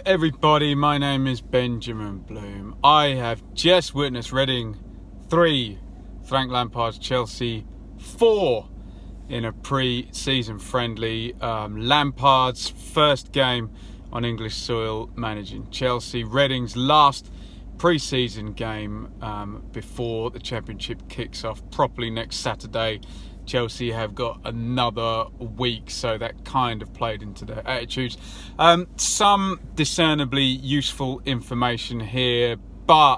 everybody, my name is Benjamin Bloom. I have just witnessed Reading 3, Frank Lampard's Chelsea 4 in a pre-season friendly. Lampard's first game on English soil managing Chelsea. Reading's last pre-season game before the Championship kicks off properly next Saturday. Chelsea have got another week, so that kind of played into their attitudes. Some discernibly useful information here, but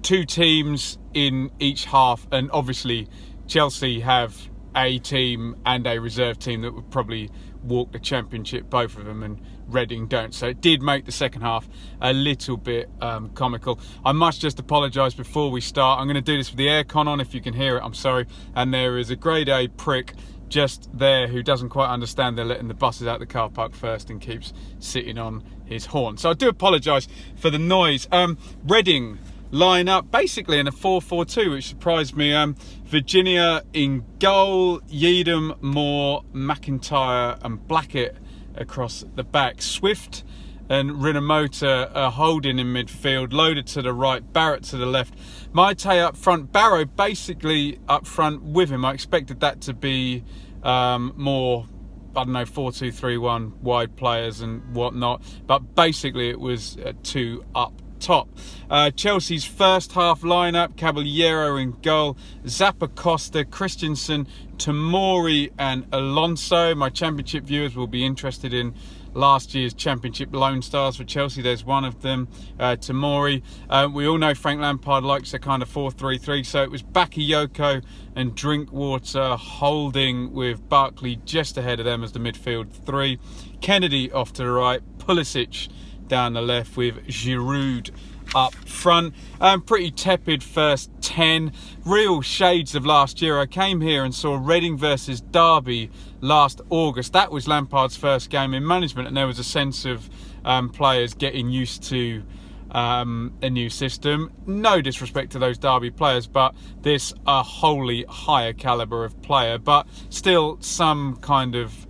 two teams in each half, and obviously Chelsea have a team and a reserve team that would probably walk the Championship, both of them, and Reading don't. So it did make the second half a little bit comical. I must just apologise before we start. I'm going to do this with the aircon on. If you can hear it, I'm sorry. And there is a grade A prick just there who doesn't quite understand they're letting the buses out the car park first and keeps sitting on his horn. So I do apologise for the noise. Reading line up basically in a 4-4-2, which surprised me. Virginia in goal, Yeadham, Moore, McIntyre and Blackett across the back. Swift and Rinomhota are holding in midfield, Loader to the right, Barrett to the left, Maite up front, Barrow basically up front with him. I expected that to be more, 4-2-3-1 wide players and whatnot, but basically it was two up top. Chelsea's first half lineup: Caballero in goal, Zappacosta, Christensen, Tomori and Alonso. My Championship viewers will be interested in last year's Championship Lone Stars for Chelsea. There's one of them, Tomori. We all know Frank Lampard likes a kind of 4-3-3, so it was Bakayoko and Drinkwater holding, with Barkley just ahead of them as the midfield three. Kennedy off to the right, Pulisic down the left with Giroud up front. Pretty tepid first 10. Real shades of last year. I came here and saw Reading versus Derby last August. That was Lampard's first game in management, and there was a sense of players getting used to a new system. No disrespect to those Derby players, but this a wholly higher calibre of player, but still some kind of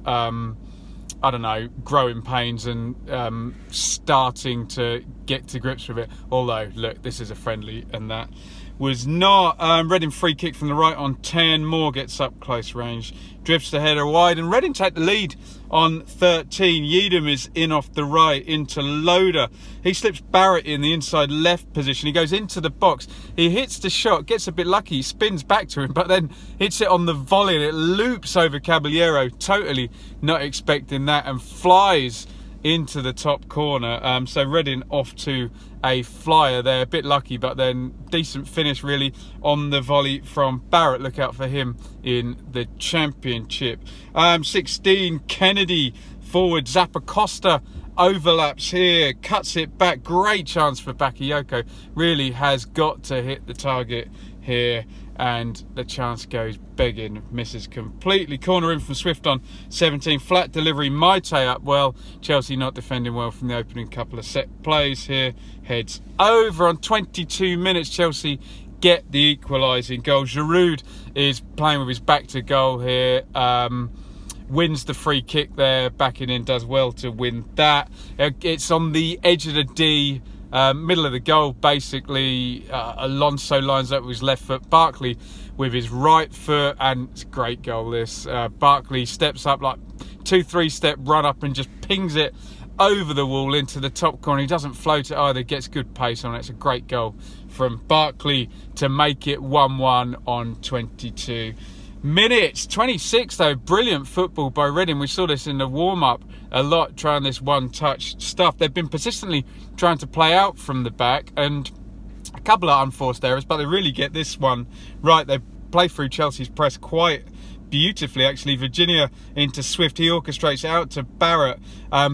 growing pains and starting to get to grips with it. Although, look, this is a friendly, and that was not. Reading free kick from the right on 10. Moore gets up close range, drifts the header wide, and Reading take the lead on 13. Yeadham is in off the right into Loader. He slips Barrett in the inside left position. He goes into the box. He hits the shot, gets a bit lucky, spins back to him, but then hits it on the volley and it loops over Caballero. Totally not expecting that, and flies into the top corner. So Reading off to a flyer there, a bit lucky, but then decent finish really on the volley from Barrett. Look out for him in the Championship. 16, Kennedy forward, Zappacosta overlaps here, cuts it back. Great chance for Bakayoko, really has got to hit the target here, and the chance goes begging, misses completely. Corner in from Swift on 17, flat delivery, Maite up well. Chelsea not defending well from the opening couple of set plays here. Heads over on 22 minutes, Chelsea get the equalising goal. Giroud is playing with his back to goal here, wins the free kick there, backing in, does well to win that. It's on the edge of the D, middle of the goal basically. Alonso lines up with his left foot, Barkley with his right foot, and it's a great goal this. Barkley steps up, like 2-3 step run up, and just pings it over the wall into the top corner. He doesn't float it either, gets good pace on it. It's a great goal from Barkley to make it 1-1 on 22 minutes. 26 though, brilliant football by Reading. We saw this in the warm-up a lot, trying this one-touch stuff. They've been persistently trying to play out from the back, and a couple of unforced errors, but they really get this one right. They play through Chelsea's press quite beautifully actually. Virginia into Swift, he orchestrates it out to Barrett,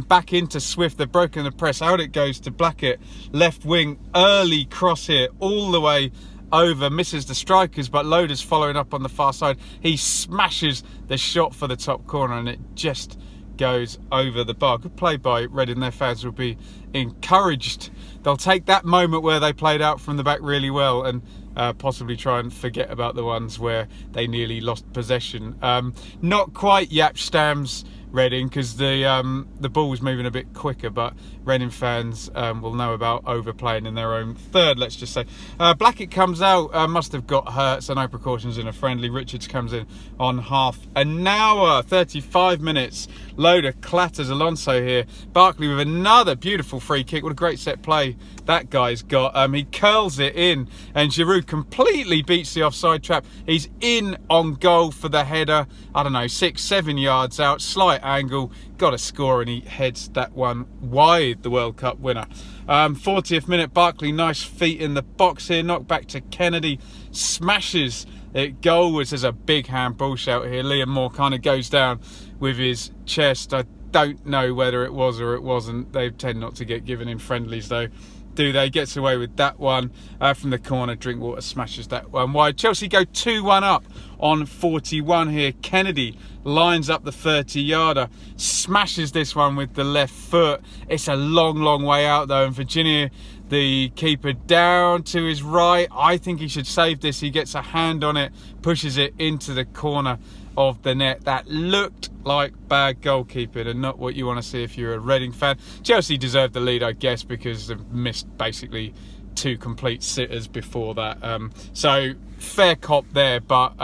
back into Swift. They've broken the press, out it goes to Blackett, left wing, early cross here all the way over, misses the strikers, but Loader's following up on the far side. He smashes the shot for the top corner, and it just goes over the bar. Good play by Reading. Their fans will be encouraged. They'll take that moment where they played out from the back really well and possibly try and forget about the ones where they nearly lost possession. Not quite Jaap Stam's Reading, because the ball was moving a bit quicker, but Reading fans will know about overplaying in their own third, let's just say. Blackett comes out, must have got hurt, so no precautions in a friendly. Richards comes in on half an hour, 35 minutes. Loader clatters Alonso here. Barkley with another beautiful free kick. What a great set play that guy's got. He curls it in, and Giroud completely beats the offside trap. He's in on goal for the header. I don't know, 6-7 yards out, slight angle, got a score, and he heads that one wide, the World Cup winner. 40th minute, Barkley, nice feet in the box here, knocked back to Kennedy, smashes it goal. There's a big handball shout here. Liam Moore kind of goes down with his chest. I don't know whether it was or it wasn't. They tend not to get given in friendlies though, do they? Gets away with that one from the corner. Drinkwater smashes that one wide. Chelsea go 2-1 up on 41 here. Kennedy lines up the 30-yarder, smashes this one with the left foot. It's a long way out though, and Virginia, the keeper, down to his right. I think he should save this. He gets a hand on it, pushes it into the corner of the net. That looked like bad goalkeeping and not what you want to see if you're a Reading fan. Chelsea deserved the lead, I guess, because they've missed basically 2 complete sitters before that. So fair cop there, but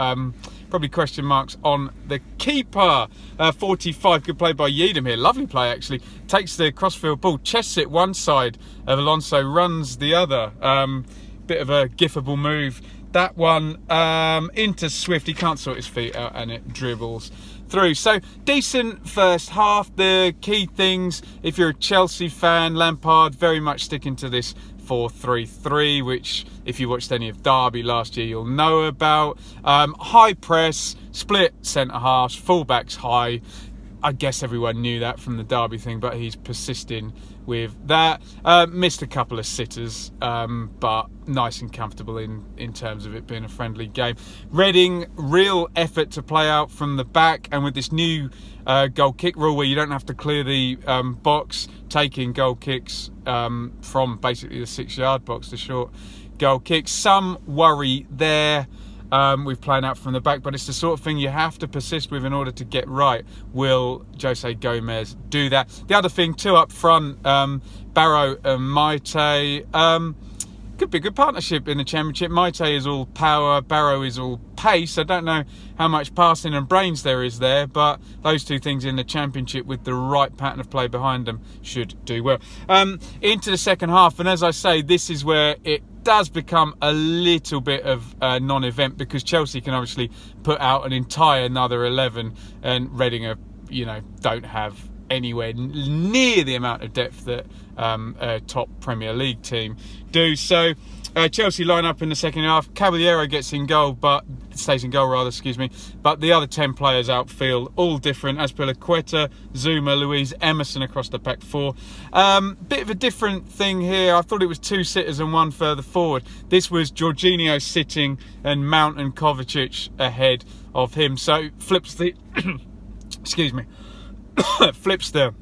probably question marks on the keeper. 45, good play by Yeadham here. Lovely play actually. Takes the crossfield ball, chests it one side of Alonso, runs the other. Bit of a giffable move. That one into Swift. He can't sort his feet out and it dribbles through. So decent first half. The key things, if you're a Chelsea fan, Lampard very much sticking to this 4-3-3, which if you watched any of Derby last year you'll know about. High press, split centre halves, fullbacks high. I guess everyone knew that from the Derby thing, but he's persisting with that. Missed a couple of sitters, but nice and comfortable in terms of it being a friendly game. Reading, real effort to play out from the back, and with this new goal kick rule where you don't have to clear the box, taking goal kicks from basically the 6-yard box, the short goal kicks. Some worry there with playing out from the back, but it's the sort of thing you have to persist with in order to get right. Will Jose Gomez do that? The other thing, 2 up front, Barrow and Maite. Could be a good partnership in the Championship. Maite is all power, Barrow is all pace. I don't know how much passing and brains there is there, but those 2 things in the Championship with the right pattern of play behind them should do well. Into the second half, and as I say, this is where it does become a little bit of a non-event, because Chelsea can obviously put out an entire another 11, and Reading are, don't have anywhere near the amount of depth that a top Premier League team do. So Chelsea line up in the second half. Caballero gets in goal, but stays in goal rather, excuse me. But the other 10 players outfield, all different. Azpilicueta, Zuma, Luiz, Emerson across the back 4. Bit of a different thing here. I thought it was 2 sitters and 1 further forward. This was Jorginho sitting and Mount and Kovacic ahead of him. So flips the excuse me. Flips the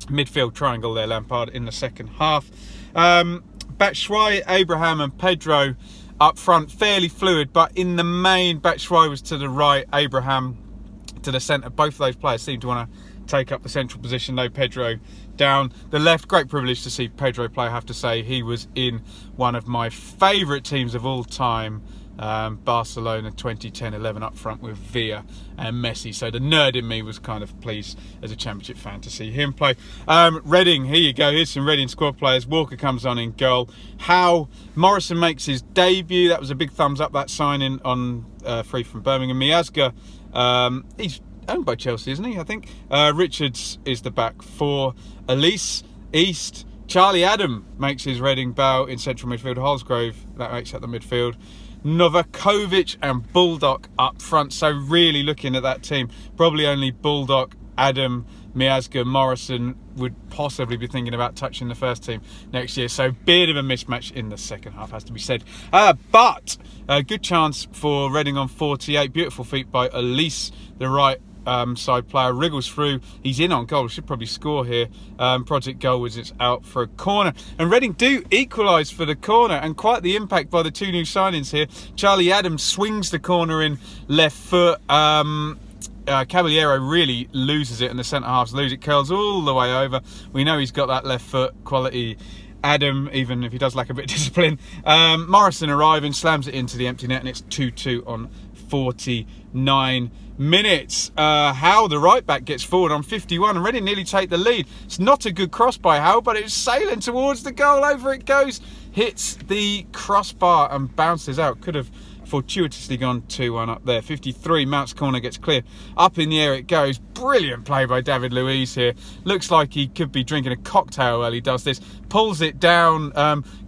midfield triangle there, Lampard, in the second half. Batshuayi, Abraham and Pedro up front, fairly fluid, but in the main, Batshuayi was to the right, Abraham to the centre. Both of those players seem to want to take up the central position, though Pedro down the left. Great privilege to see Pedro play, I have to say. He was in one of my favourite teams of all time, Barcelona 2010-11 up front with Villa and Messi, so the nerd in me was kind of pleased as a Championship fan to see him play. Reading, here you go, here's some Reading squad players. Walker comes on in goal. Howe, Morrison makes his debut. That was a big thumbs up, that signing on free from Birmingham. Miazga, he's owned by Chelsea, isn't he, I think? Richards is the back 4. Elise, East, Charlie Adam makes his Reading bow in central midfield. Holsgrove, that makes up the midfield. Novakovic and Bulldog up front. So really looking at that team, probably only Bulldog, Adam, Miazga, Morrison would possibly be thinking about touching the first team next year. So bit of a mismatch in the second half, has to be said. But a good chance for Reading on 48. Beautiful feet by Elise, the right side player, wriggles through, he's in on goal, should probably score here. Project goal was it's out for a corner, and Reading do equalise for the corner, and quite the impact by the two new signings here. Charlie Adams swings the corner in left foot. Caballero really loses it, and the centre halves lose it. Curls all the way over. We know he's got that left foot quality. Adam, even if he does lack a bit of discipline. Morrison arriving, slams it into the empty net, and it's 2-2 on 49 minutes. Howe, the right back, gets forward on 51, and Reading nearly take the lead. It's not a good cross by Howe, but it's sailing towards the goal. Over it goes, hits the crossbar and bounces out. Could have fortuitously gone 2-1 up there. 53, Mount's corner gets clear. Up in the air it goes. Brilliant play by David Luiz here. Looks like he could be drinking a cocktail while he does this. Pulls it down,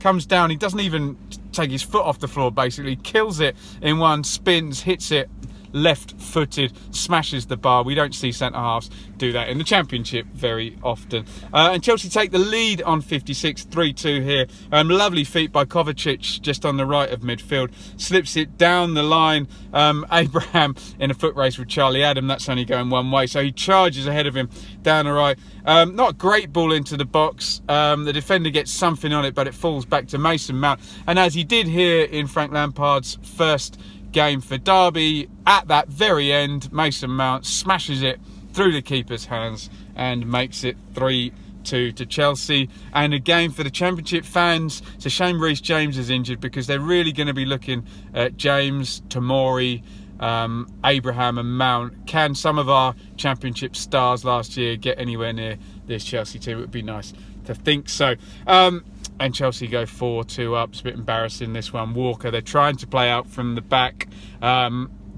comes down. He doesn't even take his foot off the floor, basically. Kills it in one, spins, hits it left-footed, smashes the bar. We don't see centre-halves do that in the Championship very often. And Chelsea take the lead on 56, 3-2 here. Lovely feat by Kovacic just on the right of midfield. Slips it down the line. Abraham in a foot race with Charlie Adam. That's only going one way. So he charges ahead of him down the right. Not a great ball into the box. The defender gets something on it, but it falls back to Mason Mount. And as he did here in Frank Lampard's first game for Derby, at that very end, Mason Mount smashes it through the keeper's hands and makes it 3-2 to Chelsea. And a game for the Championship fans. It's a shame Reece James is injured, because they're really going to be looking at James, Tomori, Abraham and Mount. Can some of our Championship stars last year get anywhere near this Chelsea team? It would be nice to think so. And Chelsea go 4-2 up. It's a bit embarrassing, this one. Walker, they're trying to play out from the back.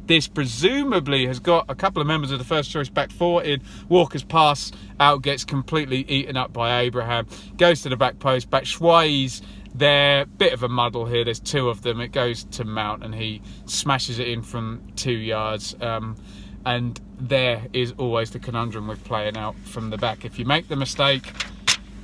This presumably has got a couple of members of the first choice back four in. Walker's pass out gets completely eaten up by Abraham. Goes to the back post. Batshuayi's there. Bit of a muddle here. There's two of them. It goes to Mount and he smashes it in from 2 yards. And there is always the conundrum with playing out from the back. If you make the mistake,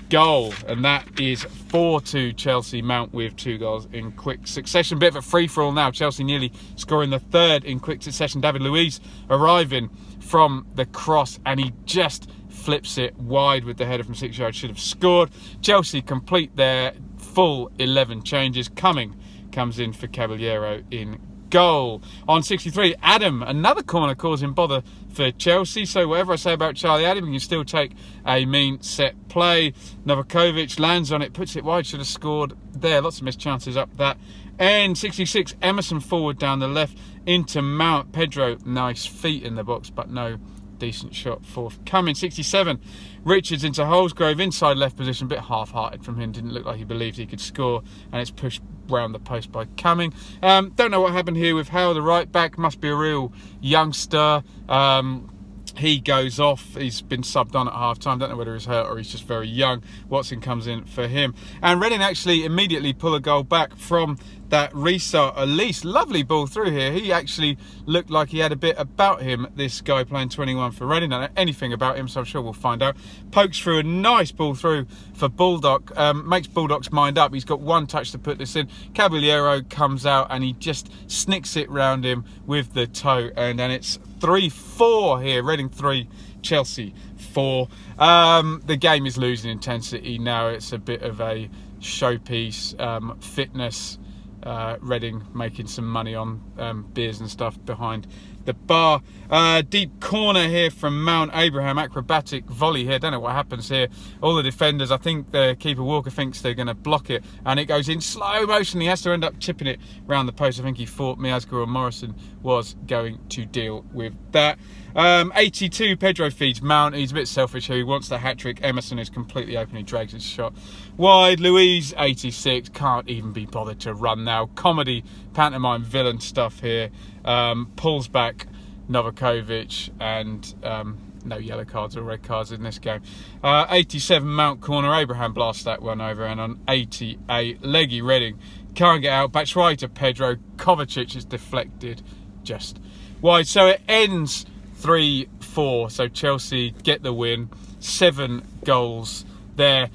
goal. And that is 4-2 Chelsea. Mount with 2 goals in quick succession. Bit of a free-for-all now. Chelsea nearly scoring the third in quick succession. David Luiz arriving from the cross, and he just flips it wide with the header from 6 yards. Should have scored. Chelsea complete their full 11 changes. Cumming comes in for Caballero in goal. On 63, Adam, another corner causing bother for Chelsea. So whatever I say about Charlie Adam, you can still take a mean set play. Novakovic lands on it, puts it wide, should have scored there. Lots of missed chances up that. And 66, Emerson forward down the left into Mount. Pedro, nice feet in the box, but no decent shot forthcoming. 67, Richards into Holsgrove, inside left position, a bit half-hearted from him, didn't look like he believed he could score, and it's pushed round the post by Cumming. Don't know what happened here with Howe, the right back, must be a real youngster. He goes off, he's been subbed on at half-time, don't know whether he's hurt or he's just very young. Watson comes in for him. And Reading actually immediately pull a goal back from that restart. Elise, lovely ball through here. He actually looked like he had a bit about him, this guy playing 21 for Reading. Don't know anything about him, so I'm sure we'll find out. Pokes through a nice ball through for Bulldog, makes Bulldog's mind up. He's got one touch to put this in. Caballero comes out and he just snicks it round him with the toe, and then it's 3-4 here. Reading 3, Chelsea 4. The game is losing intensity now. It's a bit of a showpiece, fitness. Reading making some money on beers and stuff behind the bar. Deep corner here from Mount. Abraham, acrobatic volley here. Don't know what happens here. All the defenders, I think the keeper Walker thinks they're going to block it, and it goes in slow motion. He has to end up chipping it round the post. I think he thought Miazga or Morrison was going to deal with that. 82, Pedro feeds Mount. He's a bit selfish here. He wants the hat-trick. Emerson is completely open. He drags his shot wide. Luiz, 86, can't even be bothered to run now. Comedy, pantomime, villain stuff here. Pulls back Novakovic, and no yellow cards or red cards in this game. 87, Mount corner. Abraham blasts that one over, and on 88, leggy Reading can't get out. Batshuayi to Pedro. Kovacic is deflected just wide. So it ends 3-4. So Chelsea get the win. 7 goals there.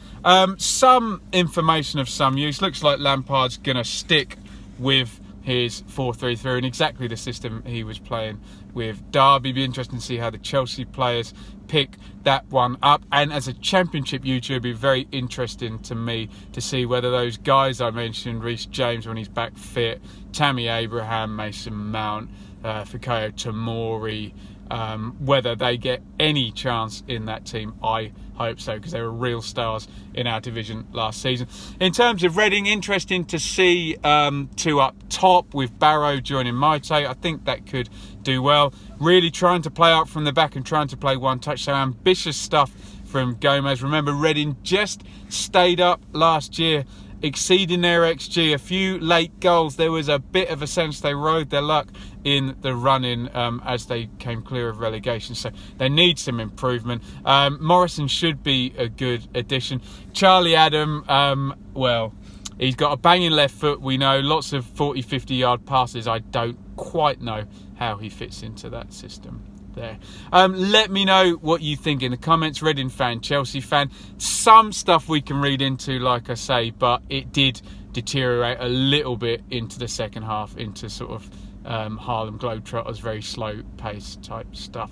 Some information of some use. Looks like Lampard's going to stick with his 4-3-3 and exactly the system he was playing with Derby. Be interesting to see how the Chelsea players pick that one up. And as a Championship YouTuber, it'd be very interesting to me to see whether those guys I mentioned, Reece James when he's back fit, Tammy Abraham, Mason Mount, Fikayo Tomori, whether they get any chance in that team. I hope so, because they were real stars in our division last season. In terms of Reading, interesting to see two up top with Barrow joining Maite. I think that could do well. Really trying to play out from the back and trying to play one touch. So ambitious stuff from Gomez. Remember, Reading just stayed up last year, exceeding their XG. A few late goals. There was a bit of a sense they rode their luck in the run-in as they came clear of relegation. So they need some improvement. Morrison should be a good addition. Charlie Adam, well, he's got a banging left foot, we know. Lots of 40, 50-yard passes. I don't quite know how he fits into that system there. Let me know what you think in the comments. Reading fan, Chelsea fan. Some stuff we can read into, like I say, but it did deteriorate a little bit into the second half, into sort of Harlem Globetrotters, very slow pace type stuff.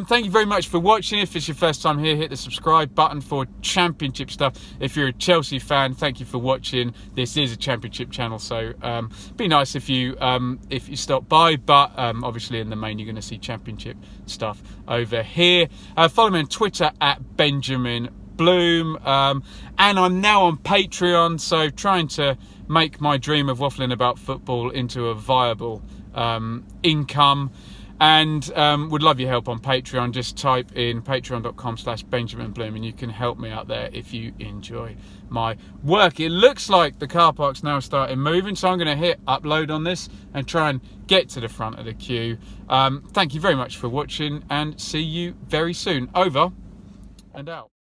Thank you very much for watching. If it's your first time here, hit the subscribe button for Championship stuff. If you're a Chelsea fan, thank you for watching. This is a Championship channel, so be nice if you stop by, but obviously in the main you're going to see Championship stuff over here. Follow me on Twitter at Benjamin Bloom, and I'm now on Patreon, so trying to make my dream of waffling about football into a viable income, and would love your help on Patreon. Just type in patreon.com/Benjamin Bloom and you can help me out there if you enjoy my work. It looks like the car park's now starting moving, so I'm going to hit upload on this and try and get to the front of the queue. Thank you very much for watching and see you very soon. Over and out.